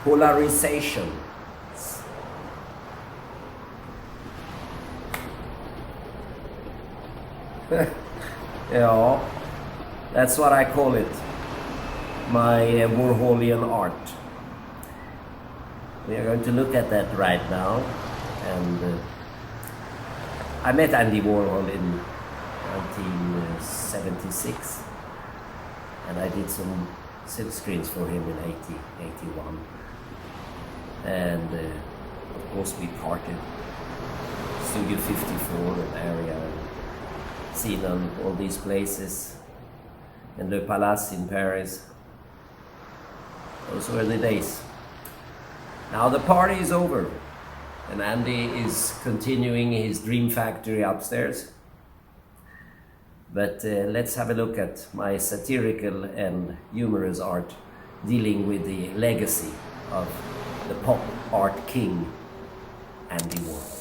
Polarizations. Yeah, that's what I call it. My Warholian art. We are going to look at that right now. And I met Andy Warhol in 1976, and I did some silkscreens for him in 81. And of course we parted. Studio 54 area, seen on all these places, and Le Palace in Paris. Those were the days. Now the party is over, and Andy is continuing his dream factory upstairs. But let's have a look at my satirical and humorous art dealing with the legacy of the pop art king, Andy Warhol.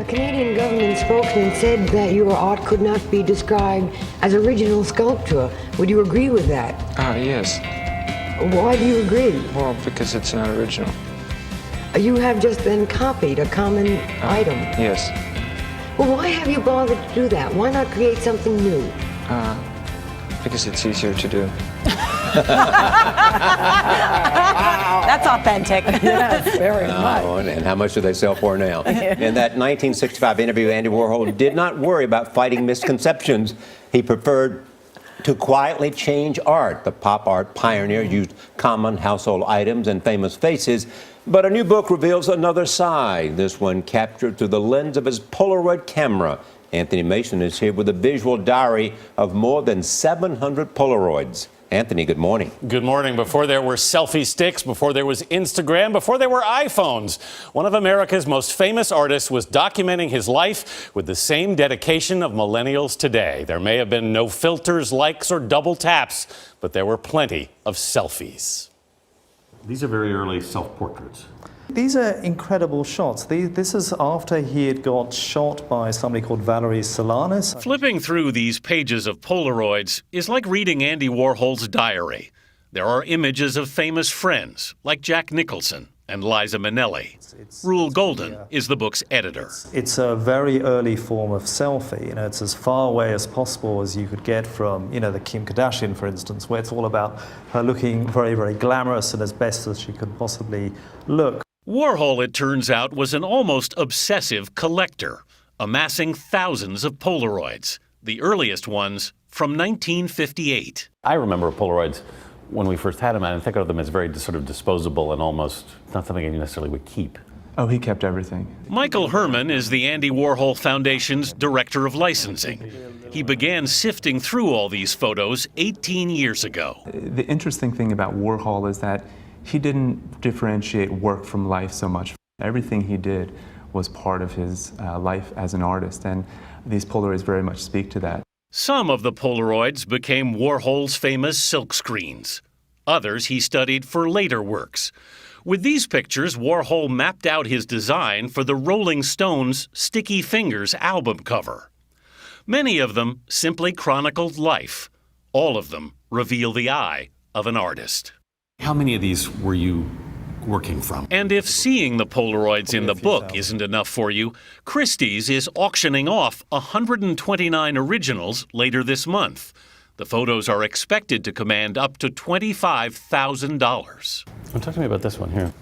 Canadian government spokesman said that your art could not be described as original sculpture. Would you agree with that? Yes. Why do you agree? Well, because it's not original. You have just then copied a common item. Yes. Well, why have you bothered to do that? Why not create something new? Because it's easier to do. That's authentic. Yes, very much. And how much do they sell for now? In that 1965 interview, Andy Warhol did not worry about fighting misconceptions. He preferred to quietly change art. The pop art pioneer used common household items and famous faces, but a new book reveals another side, this one captured through the lens of his Polaroid camera. Anthony Mason is here with a visual diary of more than 700 Polaroids. Anthony, good morning. Good morning. Before there were selfie sticks, before there was Instagram, before there were iPhones, one of America's most famous artists was documenting his life with the same dedication of millennials today. There may have been no filters, likes, or double taps, but there were plenty of selfies. These are very early self-portraits. These are incredible shots. This is after he had got shot by somebody called Valerie Solanas. Flipping through these pages of Polaroids is like reading Andy Warhol's diary. There are images of famous friends like Jack Nicholson and Liza Minnelli. Rule Golden is the book's editor. It's a very early form of selfie. It's as far away as possible as you could get from, the Kim Kardashian, for instance, where it's all about her looking very, very glamorous and as best as she could possibly look. Warhol, it turns out, was an almost obsessive collector, amassing thousands of Polaroids, the earliest ones from 1958. I remember Polaroids when we first had them, and I think of them as very sort of disposable and almost not something you necessarily would keep. Oh, he kept everything. Michael Herman is the Andy Warhol Foundation's director of licensing. He began sifting through all these photos 18 years ago. The interesting thing about Warhol is that he didn't differentiate work from life so much. Everything he did was part of his life as an artist, and these Polaroids very much speak to that. Some of the Polaroids became Warhol's famous silkscreens. Others he studied for later works. With these pictures, Warhol mapped out his design for the Rolling Stones' Sticky Fingers album cover. Many of them simply chronicled life. All of them reveal the eye of an artist. How many of these were you working from? And if seeing the Polaroids in the book isn't enough for you, Christie's is auctioning off 129 originals later this month. The photos are expected to command up to $25,000. Talk to me about this one here.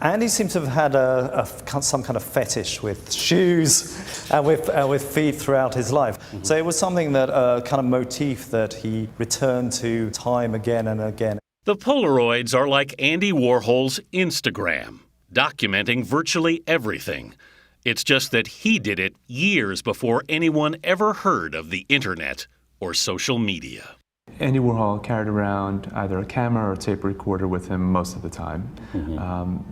Andy seems to have had some kind of fetish with shoes and with feet throughout his life. So it was something that, kind of motif that he returned to time again and again. The Polaroids are like Andy Warhol's Instagram, documenting virtually everything. It's just that he did it years before anyone ever heard of the internet or social media. Andy Warhol carried around either a camera or a tape recorder with him most of the time.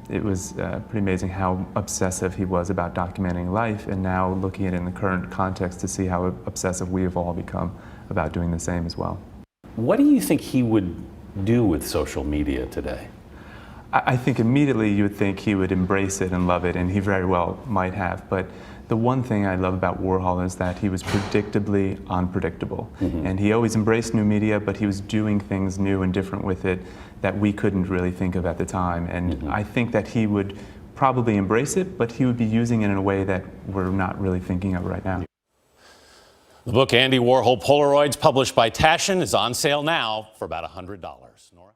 It was pretty amazing how obsessive he was about documenting life, and now looking at it in the current context to see how obsessive we have all become about doing the same as well. What do you think he would do with social media today? I think immediately you would think he would embrace it and love it, and he very well might have. But the one thing I love about Warhol is that he was predictably unpredictable. And he always embraced new media, but he was doing things new and different with it that we couldn't really think of at the time. And I think that he would probably embrace it, but he would be using it in a way that we're not really thinking of right now. The book Andy Warhol Polaroids, published by Taschen, is on sale now for about $100. Nora?